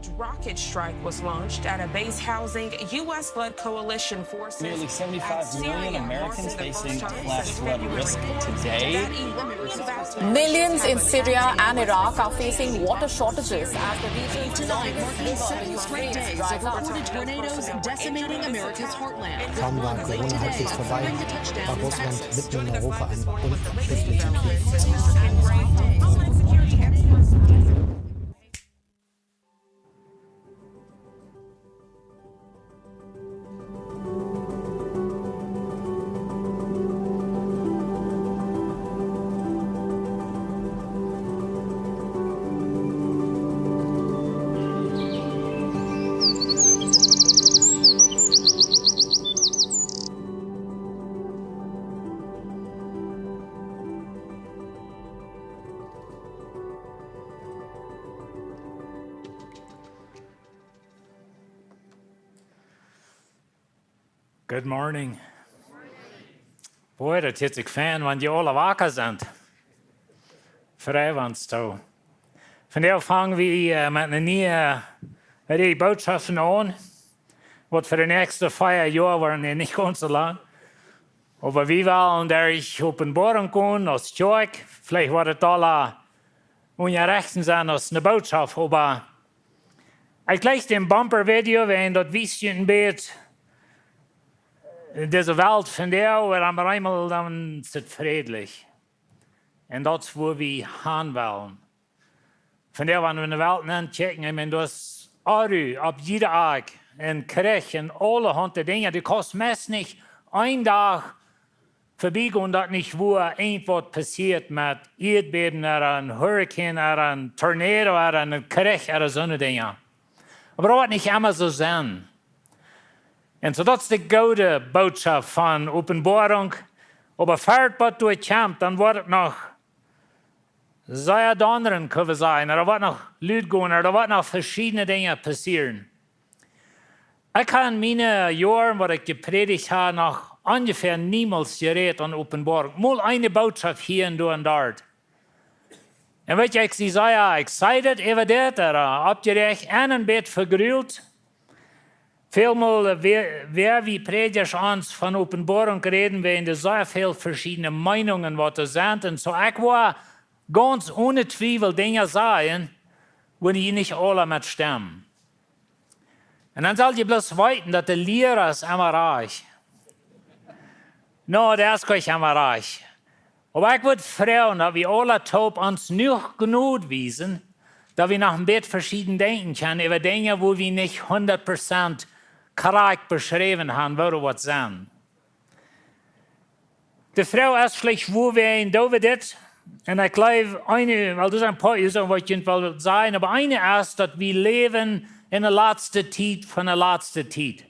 rocket strike was launched at a base housing U.S.-led coalition forces. Nearly 75 million Americans facing flash flood risk today. Millions in Syria and Iraq are facing water shortages as the region tonight marking 7 straight days of reported tornadoes decimating America's heartland. Kaum war Corona halbwegs vorbei, war Russland mitten in Europa ein unübersichtlicher Krieg. Good morning. Boy, dat is ik fijn, want je alle wakker zijn. Vrijwans toe. Vandaag vangen we met een nieuwe boodschappen aan. Wat voor de nächste 5 jaar waren niet ganz so lang. Aber wir wollen durch Offenbarung gehen, als Kirche. Vielleicht war das alle ungerechten sein als eine Botschaft. Aber ich gleich dem Bumper-Video, wenn das Wieschen wird, deze Welt van jou, waar we eenmaal dan zit friedlich. En dat is waar we gaan willen. Van jou, wanneer we de Welt aankijken, en dat is aru, op jede dag, en krijg en alle handen dingen, die kost meest niet een dag voorbij gaan, dat niet waar een wat passiert met aardbeben, een hurricane, een tornado, een krijg, zo'n dingen. Maar dat wordt niet immer zo zijn. En so dat is de goede boodschap van Openbaring. Aber vaart wat doorkomt, dan wordt het nog zeer anderen kunnen zijn. Er wordt nog luid gaan, er wordt nog verschillende dingen passeren. Ik heb mijn jaren, wat ik gepredigt heb, nog ongeveer niemals geredet aan Openbaring. Mal eine boodschap hier en daar. En weet je, ik zie zeer excited over dit, opgerecht en een beetje vergruwd. Vielmal, wer wie Predigers ons van Openbaring reden, we in de zeer veel verschillende Meinungen, wat er zijn. En so ik wil ganz ohne Zweifel dingen sagen, wo die nicht alle mit stemmen. En dan zal je bloß weten, dat de leraar is immer reich. No, der ist gleich immer reich. Aber ich würde fragen, dass wir alle taub uns nicht genug wiesen, dass wir noch ein bisschen verschieden denken können über Dinge, wo wir nicht 100% korrekt beschrieben haben, wo wir was sind. Die Frau ist schlecht, wo wir in David, und ich glaube, weil das ist ein paar Sachen, was ich will sagen, aber eine ist, dass wir leben in der letzten Zeit von der letzten Zeit.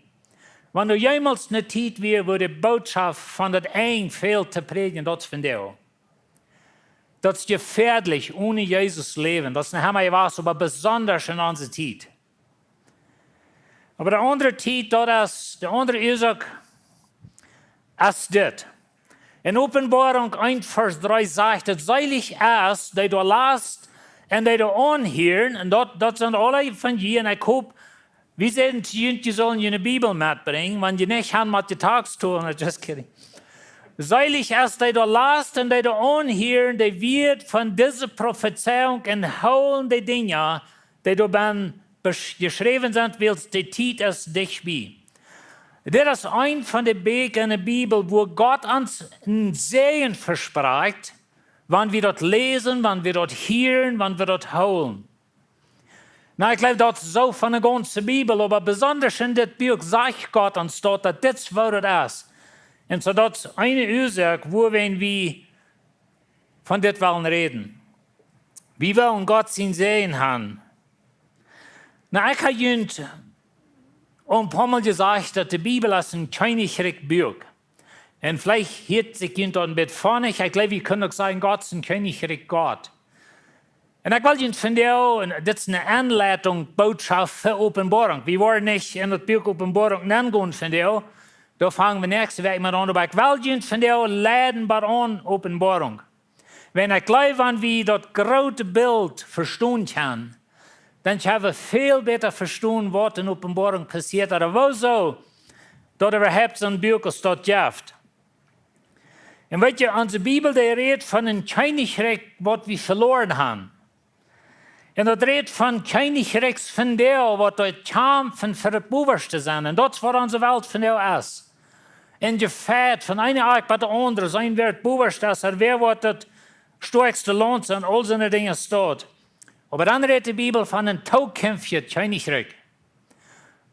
Wenn du jemals eine Zeit wirst, wo die Botschaft von der ein fehlt zu predigen, das ist von dir. Das ist gefährlich, ohne Jesus leben. Das ist nicht immer was, aber besonders in unserer Zeit. Aber der andere Zeit, die andere Ursache ist das. In Offenbarung 1, Vers 3 sagt es, seilig ist, die du lässt und die du anhören, und das sind alle von dir, und ich hoffe, wir sind die sollen eine Bibel mitbringen, wenn die nicht haben mit den Tagstouren, just kidding. Seilig ist, die du lässt und die du anhören, die wird von dieser Prophezeiung enthalten die Dinge, die du geschrieben sind, willst die Zeit ist dich bei. Das ist ein von den Wegen in der Bibel, wo Gott uns einen Segen verspricht, wenn wir dort lesen, wenn wir dort hören, wenn wir dort holen. Na, ich glaube, das ist so von der ganzen Bibel, aber besonders in das Buch sagt Gott uns dort, dass das Wort ist. Und so das ist eine Ursache, wo wir von das wollen reden. Wir wollen Gott sein Segen haben. Na, ich habe Ihnen ein paar Mal gesagt, dass die Bibel ist ein königreiches Buch. Und vielleicht hört sich Ihnen ein bisschen vorne. Ich glaube, wir können auch sagen, Gott ist ein königreicher Gott. Und ich will Ihnen von dir, das ist eine Anleitung, Botschaft für Offenbarung. Wir wollen nicht in das Buch Offenbarung nennen von dir. Da fangen wir nächste Woche mal an. Aber ich will Ihnen von dir leiden bei an Offenbarung. Wenn ich glaube, wenn wir das große Bild verstehen können, dann haben wir viel besser verstehen, was in Offenbarung passiert. Oder wo so, dass überhaupt so ein Buch ist dort gibt. Und weißt du, unsere Bibel, die redet von einem Königreich, was wir verloren haben. Und das redet von Königreichs von der, was dort kämpfen für das Oberste sein. Und das war unsere Welt von der ist. Und gefährt von einer Art bei der anderen, sein wird Oberste ist, wer wird das stärkste Lohn und all seine Dinge steht. Aber dann redet die Bibel von einem Taukämpfer Königreich,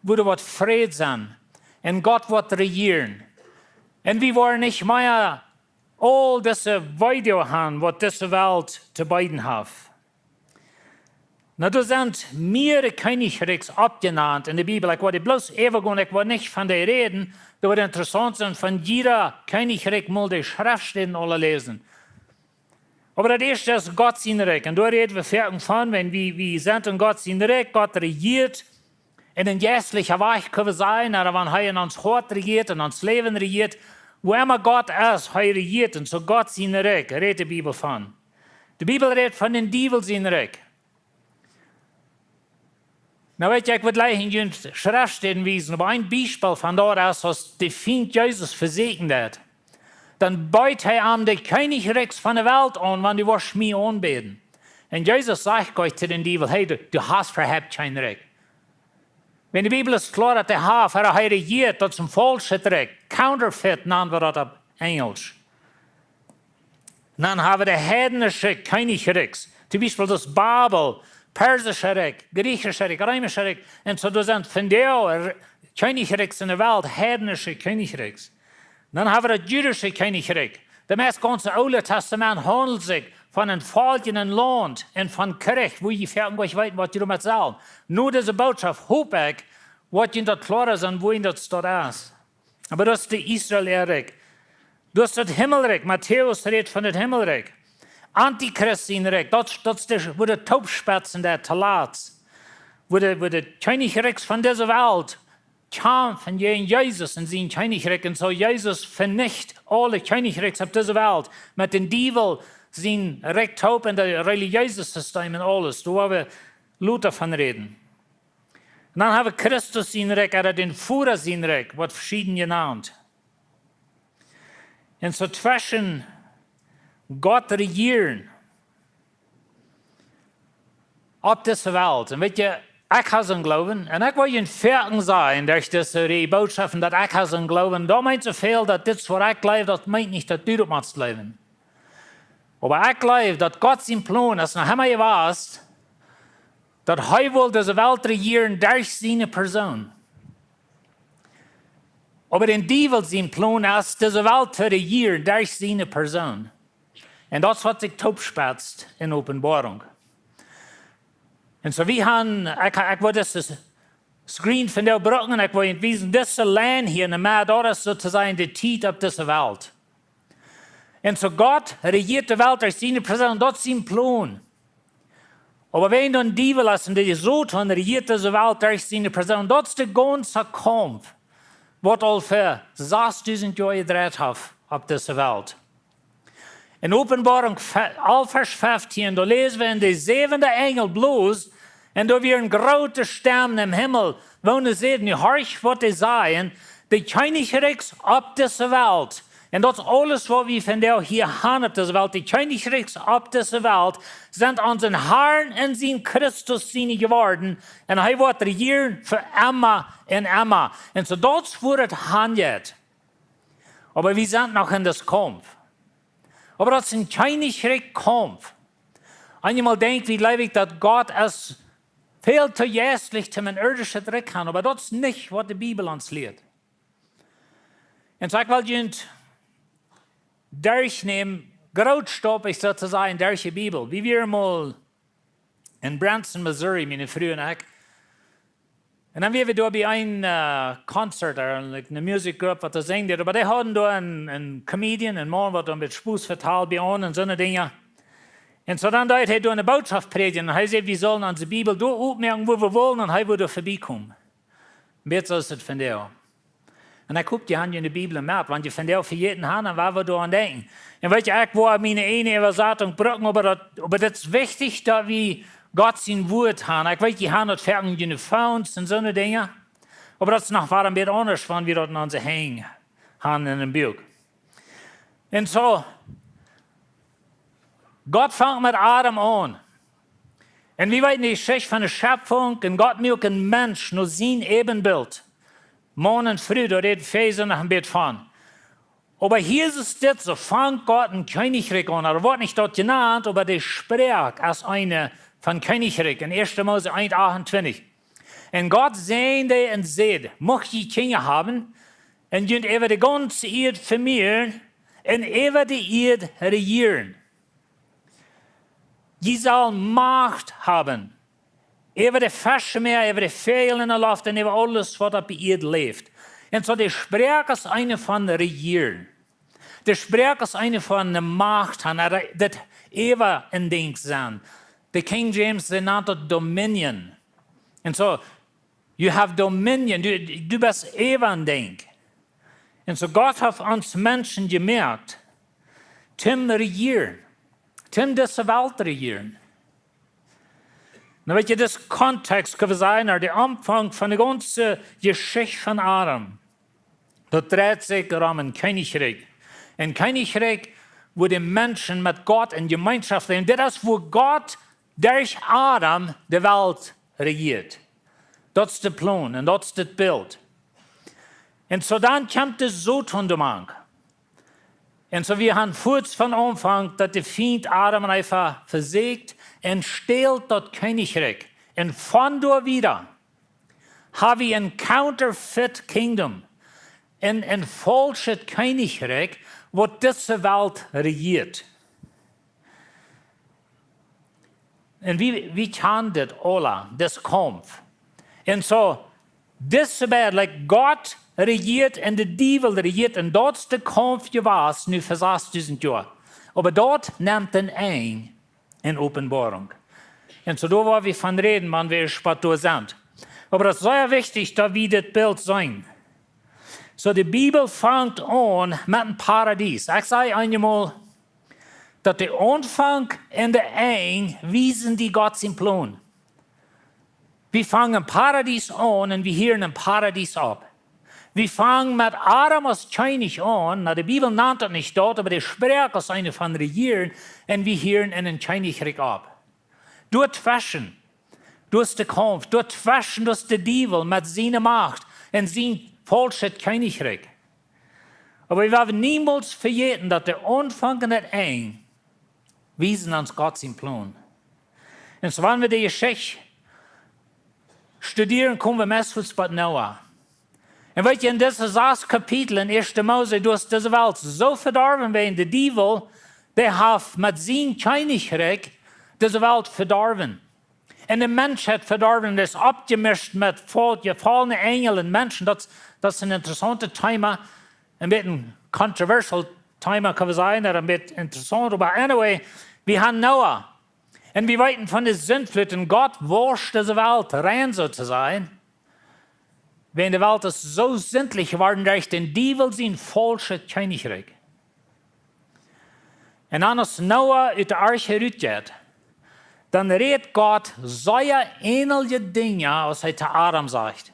wo du wird Fried sein und Gott wird regieren. Und wir wollen nicht mehr all diese Video haben, was diese Welt zu beiden hat. Na, da sind mehrere Königreichs abgenannt in der Bibel. Ich wollte bloß gehen, ich wollte nicht von der reden. Da wird interessant sein, von jeder Königreich mal die Schriftstellen alle lesen. Aber das erste ist Gott sein Reich. Und da reden wir von, wenn wir sind in Gott sein Reich, Gott regiert. In den geistlichen Weg können wir sein, aber wenn er in uns Hort regiert, in uns Leben regiert, wo immer Gott ist, er regiert. Und so Gott sein Reich, redet die Bibel von. Die Bibel redet von den Teufel sein Reich. Nou weet je, ik wil gleich in je Schriftstellen wiesen, aber ein Beispiel von dort aus, was die Feind Jesus versegnet hat. Dann beut er am die Königreichs von der Welt an, wenn die was mir anbeten. Und Jesus sagt euch zu den Teufel, hey, du hast verhabt kein Recht. Wenn die Bibel ist klar, dass der hat, er regiert, das ist ein falsches Recht. Counterfeit nennen wir das auf Englisch. Dann haben wir die heidnische Königreichs, zum Beispiel das Babel, persische Reich, griechische Reich, römische Reich. Und so, das sind von der Königreichs in der Welt heidnische Königreichs. Dann haben wir das jüdische Königreich. Das ganze Alte Testament handelt sich von einem falschen Land und von Krieg, wo ich nicht weiß, was die damit sagen. Nur diese Botschaft, hoffe ich, was ihnen dort klar ist und wo ihnen das dort ist. Aber das ist das Israel-Reich. Das ist das Himmelreich. Matthäus redet von dem Himmelreich. Antichrist-Reich, das ist wo der Taubspatzen der Talats, wo der Königreich von dieser Welt kämpfen gegen Jesus in sein Königreich. Und so Jesus vernichtet alle Königreichs auf dieser Welt mit den Teufel, sein Recht taub in der religiösen System und alles. Da haben wir Luther von reden. Und dann haben wir Christus sein Reich, oder den Führer sein Reich, wird verschieden genannt. Und so zwischen Gott regieren auf dieser Welt. Und weet je, ich habe so einen Glauben, und ich will Ihnen fertig sein durch diese Botschaften, dass ich habe so einen Glauben. Da meint so viel, dass das, was ich glaube, das meint nicht, dass du das machst glauben. Aber ich glaube, dass Gott sein Plan ist, nach immer weiß, dass er will diese Welt regieren durch seine Person. Aber den Teufel sein Plan ist, diese Welt zu regieren durch seine Person. Und das hat sich taubspatzt in Offenbarung. Und so wir haben, ich will das Screen von der Brücken, ich will wiesen, diese Land hier in der Mitte, das ist sozusagen die Zeit auf dieser Welt. Und so Gott regiert die Welt durch seine Person, das ist sein Plan. Aber wenn dann die Teufel ist und die so tun, regiert diese Welt durch seine Person, das ist der ganze Kampf, was all für 6000 Jahre gedreht hat auf dieser Welt. In Offenbarung, Vers 15, da lesen wir in der 7. Engel bloß, und da wir ein großer Stern im Himmel, wo wir sehen, die horch, was die sagen, die Königreichs auf dieser Welt. Und das alles, was wir von der hier haben auf dieser Welt, die Königreichs auf dieser Welt, sind unseren Herrn und sein Christus geworden. Und er wird regieren für immer und immer. Und so das wird handelt. Aber wir sind noch in das Kampf. Aber das ist ein Königreich Kampf. Einmal denkt, wie leibig, dass Gott es viel zu jästlich zum irdischen Dreck hat. Aber das ist nicht, was die Bibel uns lehrt. Und so ich will Ihnen durchnehmen, großstoppig sozusagen durch die Bibel. Wie wir mal in Branson, Missouri, meine frühen Eck. Und dann wir da bei einem Konzert, eine Musikgruppe, was da singt. Aber die hatten da einen Comedian, einen Mann, der mit Spaß verteilt bei uns und so eine Dinge. Und so dann hat er da eine Botschaft predigen. Und er sagt, wir sollen unsere Bibel da aufmerken, wo wir wollen, und er würde vorbeikommen. Und jetzt ist es von der. Und er guckt, die haben in der Bibel gemerkt, wenn die von der für jeden haben, dann waren wir da an denken. Und weißt du, ich war meine eine Übersetzung brücken, aber das ist wichtig, dass wir Gott sein Wort haben. Ich weiß, die haben das fertig in den Phones und so eine Dinge. Aber das ist noch ein bisschen anders, wenn wir dort an sie hängen haben in dem Buch. Und so, Gott fängt mit Adam an. Und wir wissen die Geschichte von der Schöpfung, und Gott macht einen Mensch nur sein Ebenbild. Morgen und früh, da redet Feser noch ein bisschen von. Aber hier ist es so, fängt Gott ein Königreich an. Er wird nicht dort genannt, aber der spricht als eine von Königreich in 1. Mose 1,28. Und Gott sehende und seht, möchte die Kinder haben, und jünt über die ganze Erde vermehren, und über die Erde regieren. Die soll Macht haben. Über die Fische mehr, über die Vögel in der Luft und über alles, was auf der Erde lebt. Und so, der Sprech ist eine von Regieren. Der Sprech ist eine von der Macht, das Eva in Ding sein. Der King James, der nannte Dominion. Und so, you have Dominion, du bist Eva in Ding. Und so, Gott hat uns Menschen gemerkt, zum Regieren, zum diese Welt regieren. Na, weet je, das Kontext kann sein, der Anfang von der ganzen Geschichte von Adam. Das dreht sich um ein Königreich. Ein Königreich, wo die Menschen mit Gott in Gemeinschaft leben. Das ist, wo Gott durch Adam die Welt regiert. Das ist der Plan und das ist das Bild. Und so dann kommt das Sodom. Und so wir haben kurz von Anfang, dass der Feind Adam einfach versägt und stellt das Königreich. Und von dort wieder haben wir ein Counterfeit Kingdom. Ein falsches Königreich, wo diese Welt regiert. Und wie kann das alle, das Kampf? Und so, diese Welt, like Gott regiert und der Teufel regiert, und dort ist der Kampf gewesen, nu für 6000 Jahre. Aber dort nimmt er ein in Offenbarung. Und so, da wollen wir von reden, wenn wir später sind. Aber das ist sehr wichtig, dass wir das Bild sehen. So, die Bibel fängt an mit einem Paradies. Ich sage einmal, dass der Anfang und der Ende wiesen die Gott seinen Plan. Wir fangen im Paradies an und wir hören im Paradies ab. Wir fangen mit Adam als König an. Na, die Bibel nennt das nicht dort, aber der Sprech ist eine von Regieren und wir hören in den Königreich ab. Dort zwischen, durch den Kampf, dort zwischen, durch den Teufel mit seiner Macht und sein falsches Königreich. Aber wir werden niemals vergessen, dass der Anfang und der Ende wiesen uns Gott seinen Plan. Und so, wenn wir die Geschichte studieren, kommen wir meistens bei Noah. Und weet je, in diesen 6 Kapiteln, 1. Mose, du hast diese Welt so verdorben werden, der Teufel, der hat mit seinem Königreich diese Welt verdorben. Und der Mensch hat verdorben, das abgemischt mit gefallenen Engeln und Menschen. Das ist ein interessantes Thema, ein bisschen controversial Thema kann sein, oder ein bisschen interessant. Aber anyway, wir haben Noah. Und wir wissen von der Sintflut, und Gott wascht diese Welt rein, so zu sein. Wenn die Welt ist so sündlich geworden durch den Teufel sein falsches Königreich. Und dann als Noah aus der Arche rausgeht, dann redet Gott solche ähnliche Dinge, als er zu Adam sagt.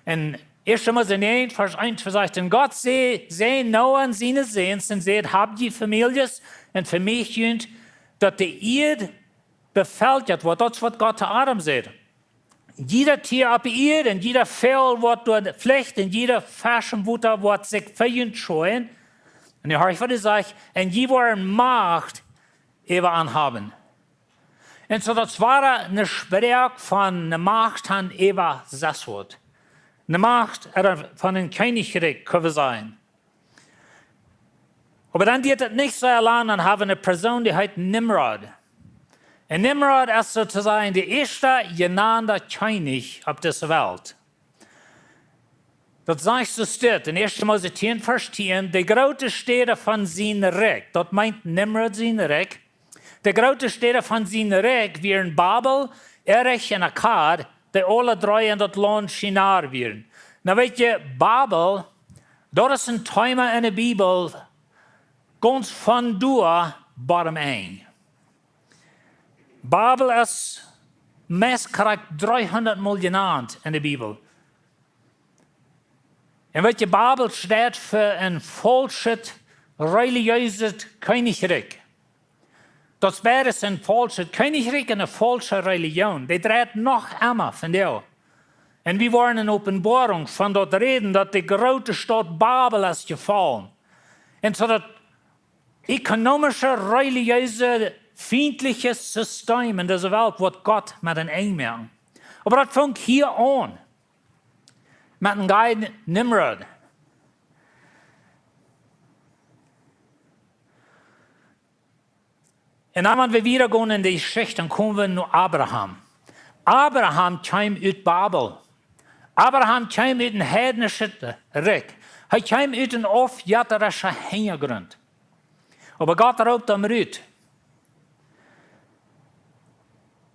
Und 1. Mose 9, Vers 1 sagt, und Gott sehen Noah und seine Sehens und sagt, habt ihr Families und für mich jünt, dass die Erde bevölkert wird. Das ist, was Gott zu Adam sagt. Jeder Tier auf der Erde und jeder Fell wird durch Pflicht und jeder Fashionbutter wird sich für scheuen. Und ich höre, was ich sage, und die wollen Macht über anhaben. Und so, das war eine Sprech von einer Macht an Eva Sesswort. Eine Macht von einem Königreich können sein. Aber dann geht es nicht so allein, dann haben wir eine Person, die heißt Nimrod. Und Nimrod ist sozusagen der erste genannte König auf dieser Welt. Das sagt so steht in 1. Mose 10, Vers 10, der große Städte von seinem Reich, das meint Nimrod sein Reich, der große Städte von seinem Reich wären Babel, Erech und Akkad, die alle 3 in das Land Shinar wären. Na, weet je, Babel, das ist ein Thema in der Bibel, ganz von durch, bottom ein. Babel ist meest krijgt 300 Mal genannt in der Bibel. En wat je Babel staat voor een falsches, religieuses Königreich. Dat is een falsches Königreich en een falsche Religion. Die draait nog immer von der. En we waren in Openbarung van dat reden dat de grote stad Babel is gevallen. En zo dat economische, religieuze, feindliche System in deze wereld wordt God met een einmerken. Maar dat fängt hier aan. Met een guy Nimrod. En dan we weer gaan in die Geschichte, dan komen we naar Abraham. Abraham kwam uit Babel. Abraham kwam uit een heidnische Rijk. Hij kwam uit een afjatterische Hintergrund. Aber Gott raubt hem uit.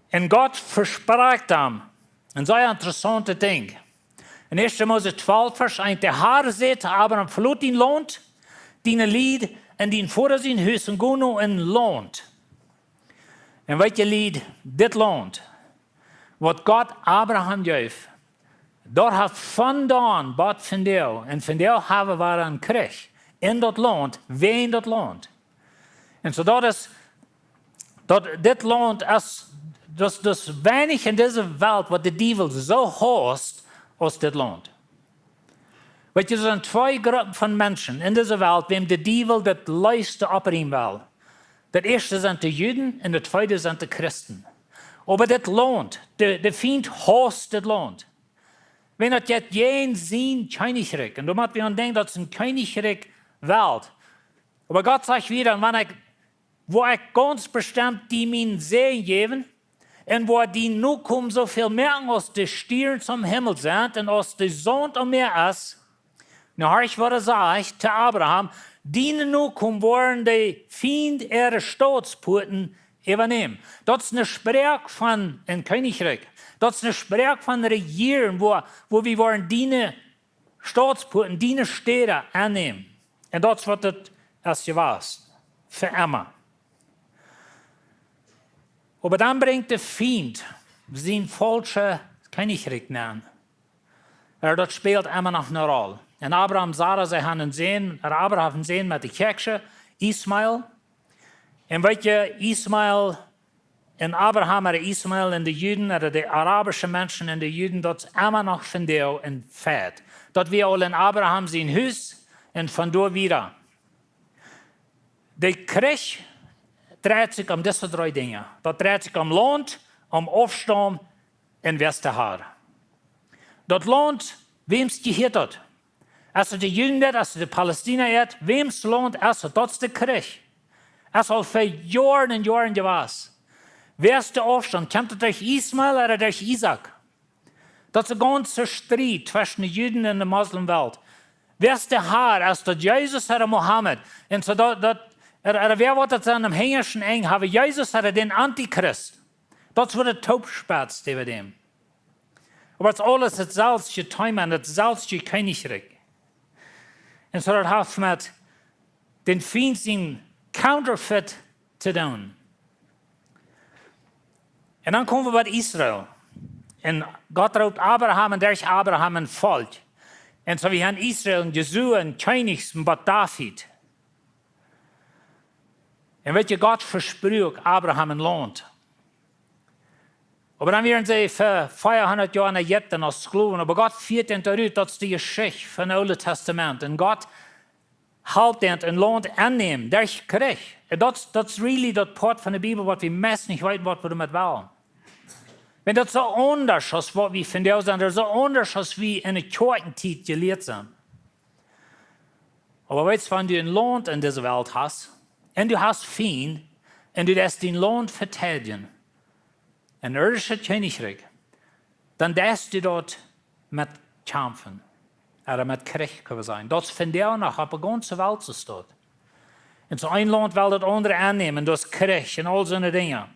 En God verspreekt hem een zeer interessante ding. In 1. Mose 12, vers 1. De Herr zegt, Abraham verlot in Land, die lied en die voor zijn huis en gaan naar een land. En weet je lied, dit land, wat God Abraham gaf, daar heeft vandaan wat van jou. En van jou hebben we een krijg in dat land, wie in dat land. En zo dat is, dat dit land is, dus weinig in deze wereld wat de duivel zo haast als dit land. Weet je, er zijn twee groepen van mensen in deze wereld, wem de duivel het lijste opnemen wil. Dat eerste zijn de Juden en de tweede zijn de Christen. Maar dit land, de vijand haast dit land. Wenn dat jetzt geen zijn Königreich, en dan moeten we aan denken dat het een Königreich wereld. Maar God zegt weer, wo ik ganz bestimmt die mijn Segen geven, en wo die nu komen zoveel merken als de stieren zum Himmel zijn, en als de zon om meer is, nou hoor ik wat zegt te Abraham, die nu komen worden de Feind ihre Staatspoorten übernehmen. Dat is een spreek van een Königreich. Dat is een spreek van regieren, wo we worden die Staatspoorten, die steden aannemen. En dat is wat het als je was. Voor immer. Maar dan brengt de Feind zijn falsche Königreich aan. Dat speelt immer nog een rol. En Abraham, Sarah, zij gaan een zin, Abraham een zin met de kerkje, Ismaël. En weet je, Ismaël en Abraham en Ismaël en de Juden, de Arabische mensen en de Juden, dat is immer nog van jou een feit. Dat we al in Abraham zijn huis en vandoor weer. De Krieg draait zich om deze drie dingen. Dat draait zich om land, om afstand en Westerhaar. Dat land, wem's gehört dat? Als het de Juden is, als het de Palestina is, wem's land is het? Dat is de Krieg. Het is al voor jaren en jaren geweest. Wer ist der Aufstand? Kommt es durch Ismael oder durch Isaac? Das ist ein ganzer Streit zwischen den Juden und der Muslimwelt. Wer ist der Herr? Ist das Jesus oder Mohammed? Und so wer wird das an dem Hängerschen eng haben? Jesus oder den Antichrist? Das wird der Taubspatz über dem. Aber es ist alles das selbste Thema, das selbste Königreich. Und so das hat mit den Feind sein Counterfeit zu tun. En dan komen we bij Israël. En God roept Abraham en durch Abraham een volk. En zo we hebben Israël en Jezua en Königs en David. En weet je, God versprüht Abraham een land. Maar dan werden ze voor 400 jaar naar Egypte als Sklaven. Maar God viert hen eruit, dat is de Geschichte van het Oude Testament. En God helpt hen een land aannemen, durch Krieg. En dat is really dat part van de Bijbel wat we meest niet weten wat we ermee willen. Wenn das so anders ist, was wir von der sind, so anders ist, wie in der Kirchenzeit gelehrt sind. Aber weißt du, wenn du ein Land in dieser Welt hast, und du hast Feind, und du lässt den Land verteidigen, ein irdisches Königreich, dann darfst du dort mit kämpfen. Oder mit Krieg können wir sagen. Das ist von der nach auf der ganzen Welt so steht. Und so ein Land will das andere annehmen, das ist Krieg und all so eine Dinge.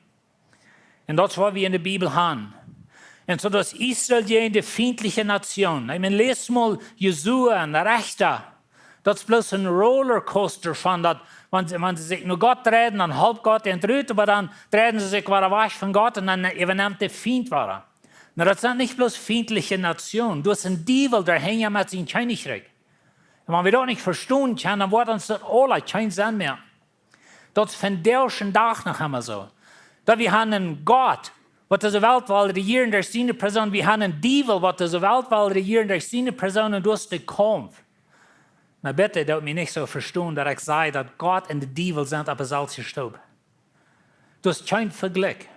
Und das ist, was wir in der Bibel haben. Und so, dass Israel die feindliche Nation. Ich meine, lest mal Jesua und Rechter. Das ist bloß ein Rollercoaster von dat, wenn sie sich nur Gott reden, dann halb Gott entrüht, aber dann reden sie sich wieder weg von Gott und dann übernimmt der Feind wieder. Na, das sind nicht bloß feindliche Nationen. Du hast einen Teufel, der hängt ja mit seinem Königreich. Und wenn wir das nicht verstehen können, dann wird uns das alle kein Sinn mehr. Das ist von der Tag noch immer so. Da wir haben einen Gott, was diese Welt will regieren durch seine Person. Wir haben einen Teufel, was diese Welt will regieren durch seine Person und durch den Kampf. Na bitte, dat mich nicht so verstehen, dass ich sage, dass Gott und der Teufel sind auf selben Staub. Das ist kein Vergleich.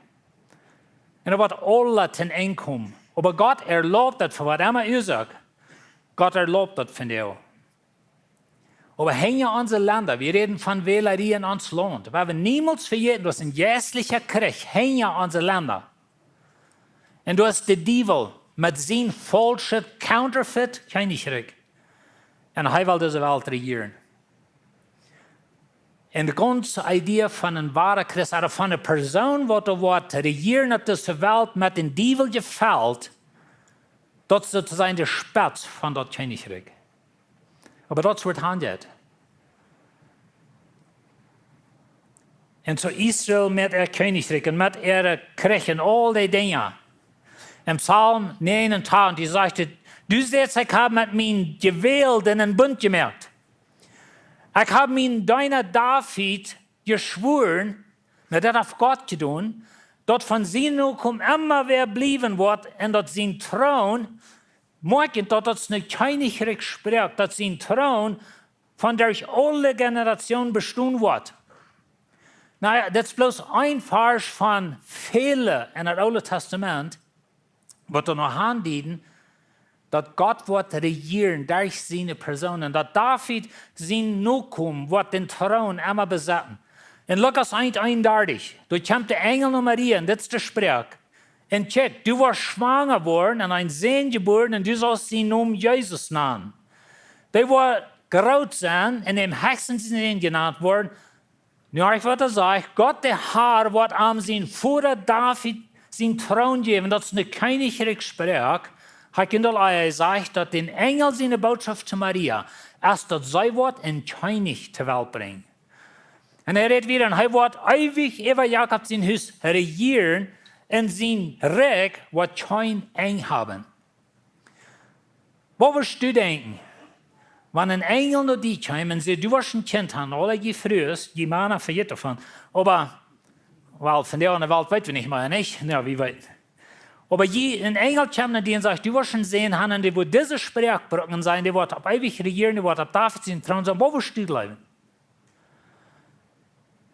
Und er wird alle ten einkommen. Aber Gott erlaubt das, für was immer ihr sagt. Gott erlaubt das von dir. Aber hängen unsere Länder, wir reden von Wählerie in uns Land. Weil wir niemals vergessen, das ist ein jährlicher Krieg, hängen unsere Länder. Und du hast der Teufel mit seinem falschen Counterfeit Königreich. Und er will diese Welt regieren. Und die ganze Idee von einem wahren Christ, oder von einer Person, die regieren auf dieser Welt mit dem Teufel gefällt, das ist sozusagen der Spitz von das Königreich. Aber das wird handelt. Und so Israel mit ihr Königreich und mit ihren Krieg und all die Dinge. Im Psalm 29, die sagte, du siehst, ich habe mit mir gewählt und einen Bund gemacht. Ich habe mir deiner David geschworen, das auf Gott getan, dass von seinem kommt immer wer bleiben wird und dass sein Thron, morgen, dass das eine Königreich spricht, dass sein Thron von durch alle Generationen bestehen wird. Naja, das ist bloß ein Vers von vielen in das Alte Testament, was da noch anbieten, dass Gott wird regieren durch seine Personen, dass David sein Nachkommen wird den Thron immer besetzen. In Lukas 1,31, da kommt der Engel von Maria, und das ist der Sprech. Und check, du warst schwanger geworden und ein Sohn geboren und du sollst seinen Namen Jesus nennen. Der wird groß sein und im höchsten Sinn genannt worden. Nur ich würde sagen, Gott der Herr wird am sein Vater David seinen Thron geben. Das ist eine Königreich Sprech. Hat gesagt, dass den Engel seine Botschaft zu Maria erst das sei wird ein König zur Welt bringen. Und er redet wieder, und er wird ewig über Jakob sein Haus regieren und sein Reich wird kein Eng haben. Was wirst du denken? Wenn ein Engel noch die kommt und sagt, du wirst ein Kind haben, alle die frühest, die Männer vergeht davon. Aber, weil von der anderen Welt weit wir nicht mehr, nicht? Ja, wie weit? Aber ein Engel kommt und sagt, du wirst ein Sehen haben, die wird diese Sprechbrücken sein, die wird auf ewig regieren, die wird auf David sein Thron sein. Wo wirst du bleiben?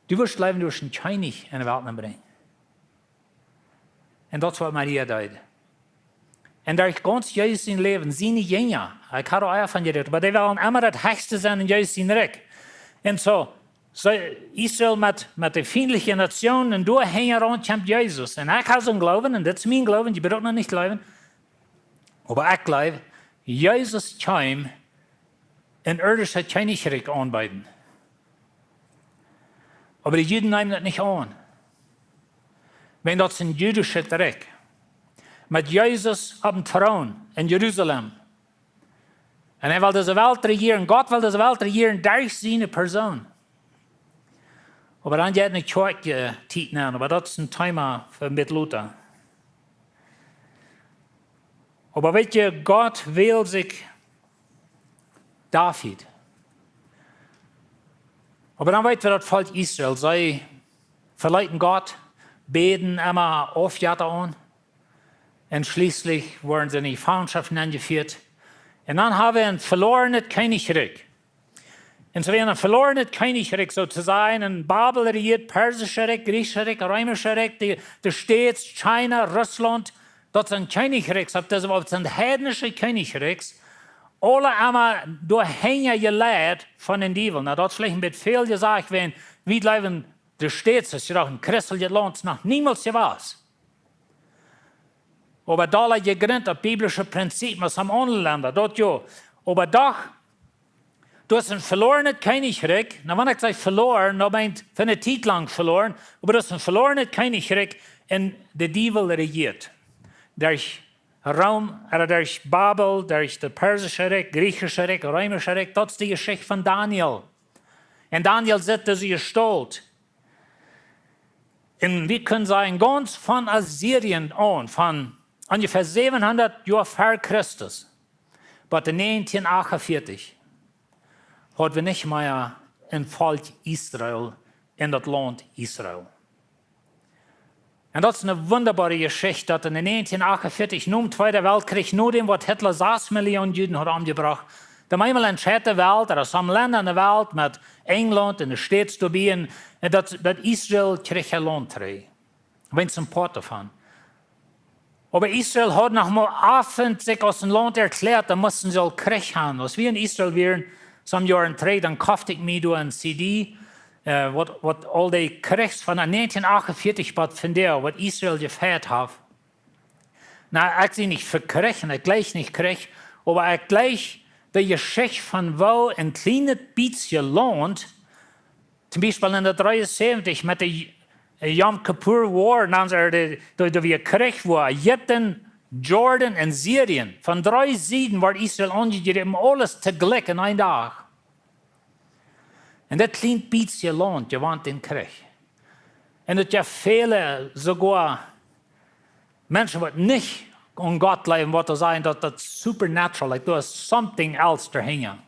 Du wirst bleiben, du wirst einen König in die Welt bringen. Und das war Maria dort. Und durch ganz Jesus sein Leben, seine Jünger, ich habe auch von geredet, aber die wollen immer das Höchste sein in Jesus sein Reich. Und so Israel mit der feindlichen Nation, und da hängen ran, kommt Jesus. Und ich habe so einen Glauben, und das ist mein Glauben, die bedeutet noch nicht glauben. Aber ich glaube, Jesus kam in irdisches Königreich anbieten. Aber die Juden nehmen das nicht an. Wenn das ein jüdisches Reich mit Jesus auf dem Thron in Jerusalem. Und er will diese Welt regieren, Gott will diese Welt regieren durch seine Person. Aber dann geht eine Kirche Zeit nehmen, aber das ist ein Thema für mit Luther. Aber wisst ihr, Gott wählt sich David. Aber dann weiter das Volk Israel, sie verleiten Gott, beten immer Aufjahre an. Und schließlich wurden sie in die Gefangenschaft eingeführt. Und dann haben wir ein verlorenes Königreich. Und so wie ein verlorenes Königreich sozusagen, ein Babel regiert, persisches Reich, griechisches Reich, römisches Reich, die Staaten, China, Russland, das ist ein Königreich, das sind heidnische Königreichs. Alle einmal durchhängen gelehrt von den Teufel. Na, das ist vielleicht ein bisschen viel gesagt, wenn wir bleiben, die Staaten, das ist auch ein christliches Land, noch niemals was. Aber da liegt gegründet auf biblische Prinzipien, was haben andere Länder, dort ja. Aber doch, du hast ein verlorenes Königreich. Na, wenn ich sage verloren, dann meint für eine Zeit lang verloren. Aber du hast ein verlorenes Königreich und der Teufel regiert durch Raum, durch Babel, durch das persische Reich, griechische Reich, römische Reich, das ist die Geschichte von Daniel. Und Daniel sitzt sie gestohlt. Und wir können sagen, ganz von Assyrien an, von ungefähr 700 Jahren vor Christus, bis 1948, hatten wir nicht mehr ein Volk Israel in das Land Israel. Und das ist eine wunderbare Geschichte, dass in 1948, nur im Zweiten Weltkrieg, nur dem, was Hitler 6 Millionen Juden hat umgebracht, da einmal in der Welt, oder some Länder in der Welt, mit England und den Staaten dabei, und dass Israel kriegt ein Land trägt. Wenn es ein Part davon. Aber Israel hat noch mal sich aus dem Land erklärt, da mussten sie auch Krieg haben. Als wir in Israel waren, some Jahren trägt, dann kaufte ich mir ein CD, was all die Kriegs von 1948 von der, was Israel gefeiert hat. Na, ich sehe nicht für Krieg, und ich gleich nicht Krieg, aber ich gleich die Geschichte von wo ein kleines bisschen Land, zum Beispiel in der 73 mit der Yom Kippur War, da wir Krieg war, Ägypten, Jordan und Syrien, von 3 Seiten war Israel angegeben, alles zu Glück in einem Tag. Und das kleine bisschen Land gewann den Krieg. Und es gibt viele, sogar Menschen, die nicht an Gott leben, die sagen, dass das supernatural, like, da ist something else dahinter.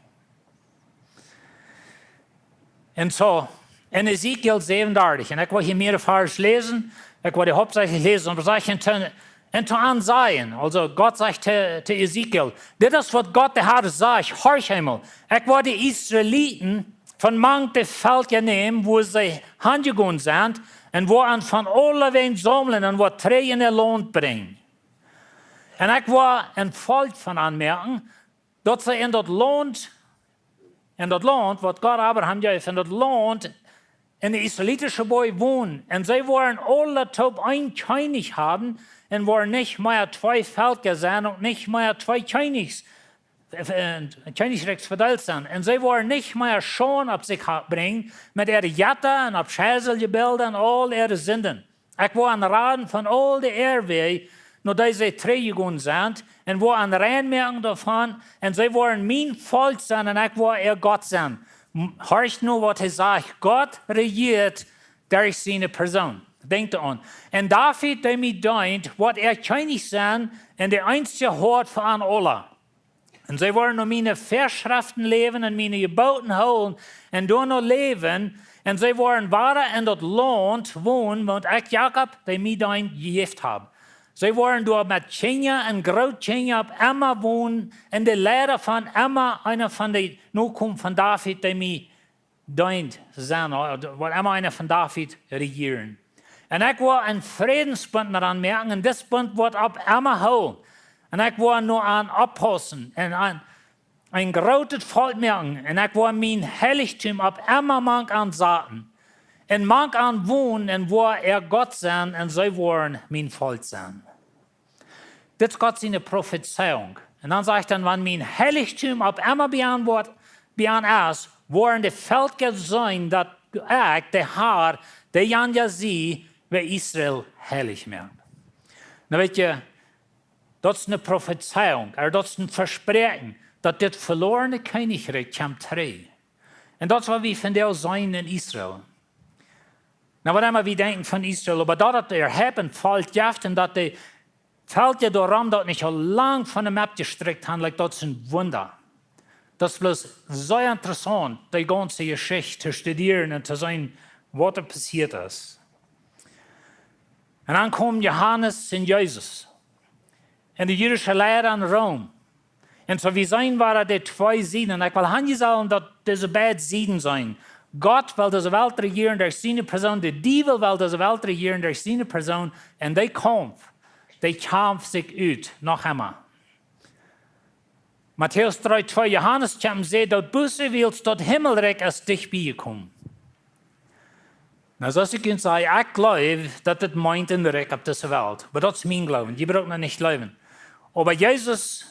Und so, in Ezekiel 37, und ich will hier mehr Vers lesen, ich will die hauptsächlich lesen, aber sage ich zu ansehen, also Gott sagt zu Ezekiel, das ist, was Gott der Herr sagt, horch einmal, ich will die Israeliten von manchen Völkern nehmen, wo sie hingegangen sind, und wo an von alle wen sammeln und wo Tränen in ihr Land bringen. Und ich will ein Volk von anmerken, dass sie in das Land, was Gott Abraham gab, in das Land, in der israelitischen Boy wohnen. Und sie wollen alle top ein König haben und wollen nicht mehr 2 Völker sein und nicht mehr 2 Königreichs verteilt sein. Und sie wollen nicht mehr schon auf sich bringen mit ihren Jatta und auf Schäselgebilde und all ihre Sünden. Ich will an Raden von all den Erwägen, nur diese 3 gegangen sind, und wo an Reinmerken davon, und sie wollen mein Volk sein, und ich will ihr Gott sein. Hörst nur, was er sagt. Gott regiert durch seine Person. Denkt daran. Und David, der mir denkt, was er König sein, und der einzige Hort von alle. Und sie wollen nur meine Vorschriften leben und meine Geboten holen und da noch leben. Und sie wollen weiter in das Land wohnen, und ich, Jakob, der mir denkt, gegift habe. Sie wollen dort mit Kenia und Großkenia ab Emma wohnen, und der Lehrer von Emma, einer von den Nachkommen von David, der mir dient sein, weil Emma einer von David regieren. Und ich will einen Friedensbund daran merken, und das Bund wird ab Emma holen. Und ich will nur an abpassen, und ein großes Volk merken, und ich will mein Heiligtum ab Emma mang ansaten. Und mag an wohnen, und wo Gott sein, und sie wollen mein Volk sein. Das ist Gott seine Prophezeiung. Und dann sagt er, wenn mein Heiligtum ab immer bean ist, wollen die Völker sein, dass ich, der Herr, der ja sie, wie Israel heilig macht. Na, weet je, das ist eine Prophezeiung, das ist ein Versprechen, dass das verlorene Königreich kommt zurück. Und das war wie von der sein in Israel. Na, was immer wir denken von Israel, aber da der Haben fällt jaft und dass die Völker daran, dass nicht so lang von der Map gestrickt haben, like, das ist ein Wunder. Das ist bloß sehr interessant, die ganze Geschichte zu studieren und zu sehen, was da passiert ist. Und dann kommen Johannes und Jesus und die jüdische Lehre in Rom. Und so wie sein waren die 2 Seiten. Und ich will nicht sagen, dass diese beiden Seiten sein. Gott will diese Welt regieren durch seine Person, der Teufel will diese Welt regieren durch seine Person, und der Kampf sich aus, noch einmal. Matthäus 3,2, Johannes sagt, dass Busse willst, dort Himmelreich ist dich beigekommen. Na, so ich kann sagen, ich glaube, dass das meint in der Reich auf dieser Welt. Aber das ist mein Glauben, die brauchen nicht glauben. Aber Jesus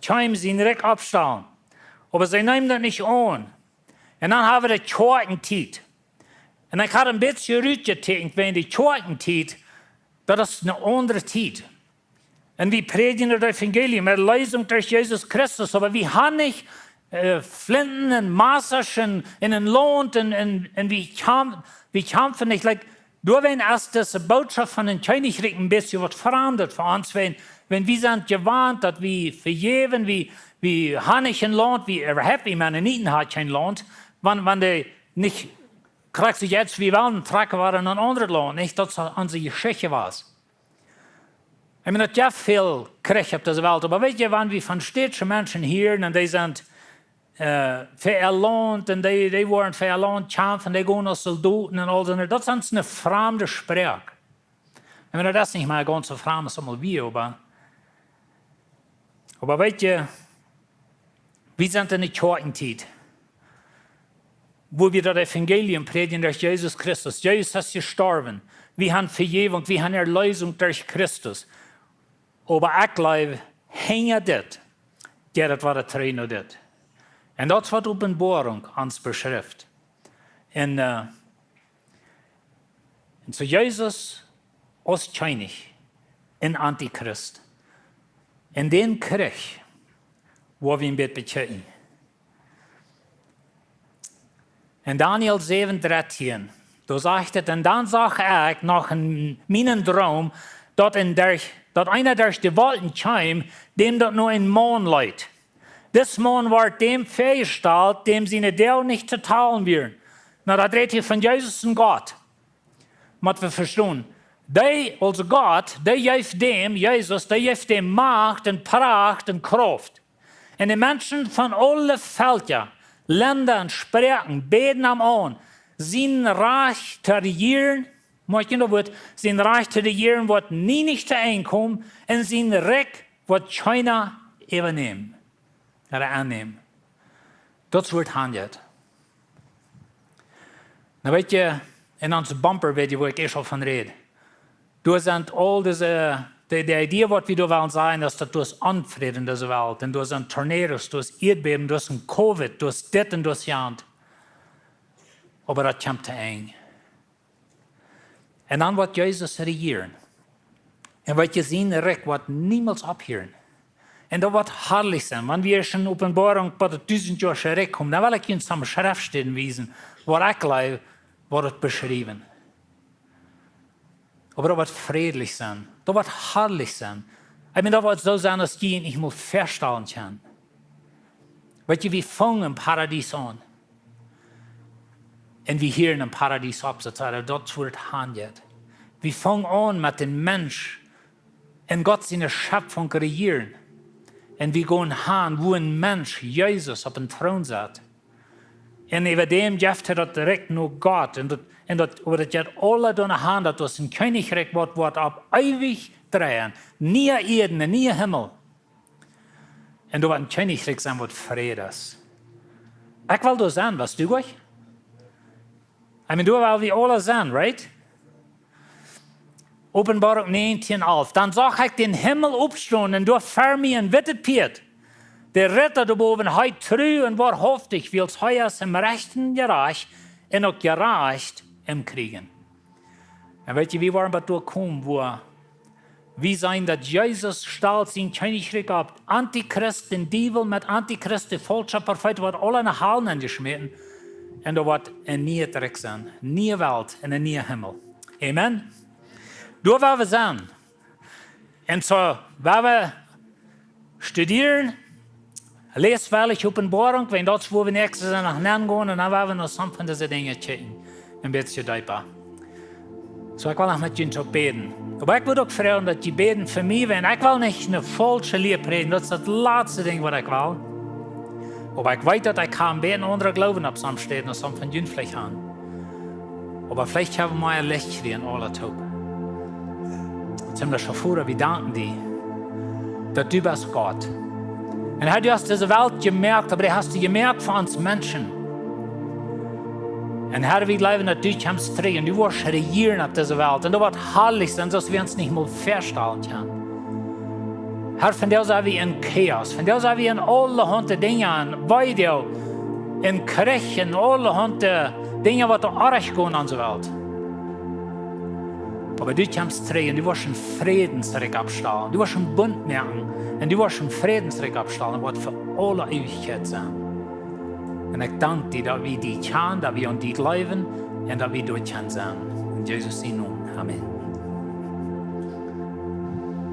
kann sein Reich abstellen. Aber sie nehmen das nicht an. Und dann haben wir die Zweiten-Zeit. Und ich habe ein bisschen rückgedenkt, wenn die Zweiten-Zeit, das ist eine andere Zeit. Und wir predigen das Evangelium, mit Leisung durch Jesus Christus. Aber wir haben nicht Flinten und Maserchen in den Lohn und wir kämpfen nicht. Like, nur wenn erst diese Botschaft von den Königreich ein bisschen was verändert für uns, wenn wir sind gewarnt, dass wir vergeben, wir haben nicht ein Land, wir happy, man nicht hat kein Land, wenn die nicht kriegt sich jetzt, wie wollen, tragen wir in ein anderes Land, nicht, dass es unsere Geschichte war. Ich meine, das ja viel Krieg auf dieser Welt, aber weißt du, wenn wir von städtischen Menschen hören und die sind verlernt und die wollen verlernt kämpfen, die gehen als Soldaten und all das ist eine fremde Sprache. Ich meine, das ist nicht mal ganz so fremd, so wie, aber weißt du, wir sind in der Kirchenzeit, wo wir das Evangelium predigen durch Jesus Christus. Jesus ist gestorben. Wir haben Vergebung, wir haben Erlösung durch Christus. Aber ich glaube, hängt das, das war der Trainer das. Und das wird Offenbarung ans beschrift. Und so Jesus als König, in Antichrist. In den Krieg, wo wir ihn bekennen. In Daniel 7,13, da sagt es, und dann sah ich nach meinem Traum, dass einer durch die Wolken kam, dem dort nur ein Mond leid. Das Mond war dem festgestellt, dem seine Deel nicht zu teilen wären. Na, das redet hier von Jesus und Gott. Muss wir verstehen. Also Gott, der gibt dem, Jesus, der gibt dem Macht und Pracht und Kraft. Und die Menschen von allen Völkern, Ländern, Sprachen, beten am an, sein Reich zu regieren, sein Reich zu regieren wird nie nicht einkommen und sein Recht wird keiner übernehmen oder annehmen. Das wird handelt. Na, weißt du, in unserem Bumper-Video, wo ich schon von rede, du sind all diese, die Idee, was wir wollen sagen, dass du hast Unfrieden in dieser Welt, und du hast Tornados, du hast Erdbeben, du hast Covid, du hast das und das Jahnd. Aber das kommt zu eng. Und dann wird Jesus regieren. Und wird je sehen, Recht wird niemals abhören. Und das wird herrlich sein. Wenn wir schon in Offenbarung bei der 1000 Jahre Recht kommen, dann will ich Ihnen zum Schriftstellen wiesen, wo ich glaube, wird beschrieben. Aber das wird friedlich sein. Das wird herrlich sein. Ich meine, das wird so sein, dass die nicht mehr feststellen kann. Weißt du, wir fangen im Paradies an. Und wir hören im Paradies ab, sozusagen. Das wird handelt. Wir fangen an mit dem Mensch und Gott seine Schöpfung regieren. Und wir gehen hin, wo ein Mensch, Jesus, auf dem Thron sitzt. Und über dem gibt das direkt nur Gott. Und das geht alle durch die Hand, dass ein Königreich wird auf ewig drehen. Nie Erde, nie Himmel. Und da wird ein Königreich sein, wird Friedes. Ich will das sein, was du euch? I mean, du will wir alle sein, right? Offenbarung 19,11. Dann sah ich den Himmel aufstehen und durch vor mir ein wittet Piet. Der Ritter da oben heut treu und wahrhaftig, weil es heuer im rechten Gerecht und auch gerecht im Kriegen. Und weißt du, wie waren wir durchgekommen, wo wir sein, dass Jesus stellt sein Königreich ab. Antichrist, den Teufel mit Antichrist, der falsche Prophet, wird alle in die Hallen angeschmissen. Und da wird ein neuer Trick sein, eine neue Welt und ein neuer Himmel. Amen. Da werden wir sein. Und so werden wir studieren, lesweilig Offenbarung, wenn das, wo wir nächstes Jahr nach Nahen gehen, und dann werden wir noch some von diesen Dingen checken. Ein bisschen deeper. So, ich will noch mit Ihnen beten. Aber ich würde auch fragen, dass die beten für mich, wenn ich will nicht eine falsche Lehre predigen, das ist das letzte Ding, was ich will. Aber ich weiß, dass ich kann beten, andere Glauben auf so steht, und so von Ihnen vielleicht haben. Aber vielleicht haben wir ein Licht in aller Taub. Jetzt haben wir schon vorher, wir danken dir, dass du bist Gott. Und du hast diese Welt gemerkt, aber du hast sie gemerkt für uns Menschen. Und Herr, wir glauben, dass du kommst zurück und du wirst regieren auf dieser Welt. Und das wird herrlich sein, dass wir uns nicht mal feststellen können. Herr, von dir sind wir in Chaos, von dir sind wir in alle Hunde Dinge, bei dir, in Krieg, in alle Hunde Dinge, die arg gehen an der Welt. Aber du kommst rein und du wirst einen Friedensreck abstellen. Du wirst einen Bund merken und du wirst einen Friedensreck abstellen, und wird für alle Ewigkeit sein. Und ich danke dir, dass wir die kennen, dass wir an die glauben und dass wir dort sein. In Jesus' Namen. Amen.